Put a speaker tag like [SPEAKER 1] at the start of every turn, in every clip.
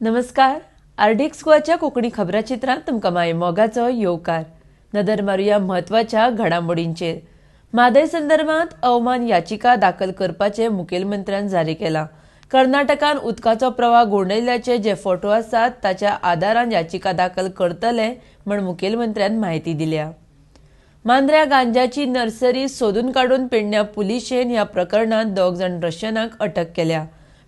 [SPEAKER 1] नमस्कार. आरडीएक्स गोवाच्या कोंकणी खबराचित्रांत तुमकां माय मोगाचो येवकार. नदर मारुया म्हत्वाच्या घडामोडींचेर. म्हादय संदर्भात अवमान याचिका दाखल करपाचे मुखेलमंत्र्यान जारी केला. कर्नाटकान उदकाचो प्रवाह गोंडयल्ल्याचे जे फोटो आसात ताच्या आदारान याचिका दाखल करतले म्हण मुखेलमंत्र्यान म्हायती दिल्या. मांद्र्या गांजाची नर्सरी सोदून काडून पेडण्यां पुलिशेन ह्या प्रकरणात 2 जाण रशियनांक अटक केल्या.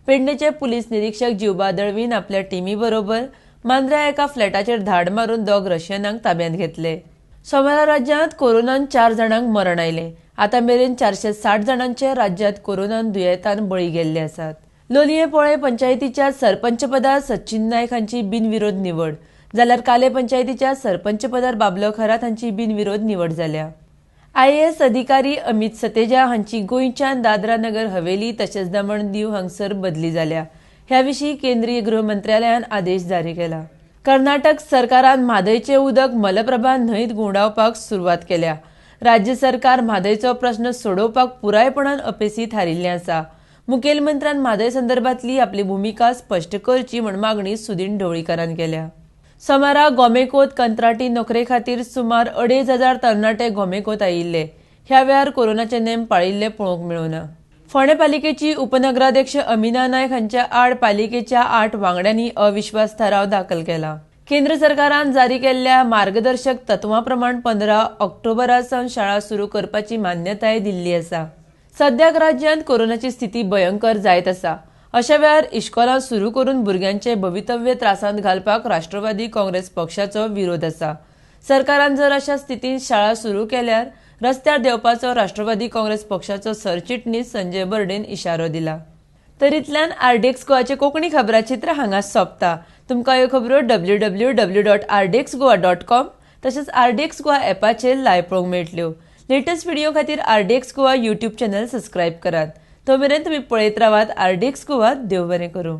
[SPEAKER 1] पेडणेचे पुलीस निरीक्षक जिवबा दळवीन आपल्या टीमी बरोबर मांद्र्या एका फ्लॅटाचेर धाड मारून 2 रशियनांक ताब्यांत घेतले. सोमारा राज्यांत कोरोनान 4 जाणांक मरण आयले. आतां मेरेन 460 जाणांचे राज्यांत कोरोनान दुयेंतान बळी गेल्ले आसात. लोलये पोळे पंचायतीच्या सरपंच पदार सचिन नायक हांची बिनविरोध निवड जाल्यार काले पंचायतीच्या सरपंच पदार बाबलो खरात हांची बिनविरोध निवड जाल्या. IAS अधिकारी अमित सतेजा हांची गोंयच्यान दादरा नगर हवेली तशेंच दमण दीव हांगसर बदली जाल्या. ह्या विशीं केंद्रीय गृह मंत्रालयान आदेश जारी केला. कर्नाटक सरकारान म्हादयचें उदक मलप्रभा न्हंयत गुंडावपाक सुरवात केल्या. राज्य सरकार म्हादयचो प्रस्न सोडोवपाक पुरायपणान अपेसी थारिल्लें आसा. मुखेलमंत्र्यान म्हादय संदर्भातली आपली भुमिका स्पश्ट करची म्हण मागणी सुदीन ढवळीकारान केल्या. सोमारा गोमेकोत कंत्राटी नोकरे खातीर सुमार 2,500 तरणाटे गोमेकोत आयिल्ले. ह्या वेळार कोरोनाचे नेम पाळिल्ले पळोवंक मेळूना. फोंडें पालिकेची उपनगराध्यक्ष अमिना नायक हांच्या आड पालिकेच्या 8 वांगड्यांनी अविश्वास थाराव दाखल केला. केंद्र सरकारान जारी केल्ल्या मार्गदर्शक तत्वां प्रमाण 15 ऑक्टोबरासावन शाळा सुरू करपाची मान्यताय दिल्ली आसा. सद्याक राज्यांत कोरोनाची स्थिती भयंकर जायत आसा. अशा वेळार इश्कोलां सुरू करून भुरग्यांचे भवितव्य त्रासांत घालपाक राष्ट्रवादी काँग्रेस पक्षाचो विरोध आसा. सरकारान जर अशा स्थितींत शाळा सुरू केल्यार रस्त्यार देवपाचो राष्ट्रवादी काँग्रेस पक्षाचो सरचिटणीस संजय बर्डेन इशारो दिला. तर इतल्यान आरडीएक्स गोवाचे कोंकणी खबराचित्र हांगा सोंपता. तुमकां ह्यो खबरो www.rdxgoa.com तशेंच आरडीएक्स गोवा ॲपाचेर लायव्ह पळोवंक मेळटल्यो. लेटस्ट व्हिडिओ खातीर RDX Goa YouTube channel subscribe करात. तो मेरेन तुमी पळयत रावात आरडीएक्स गोवा. देव बरें करूं.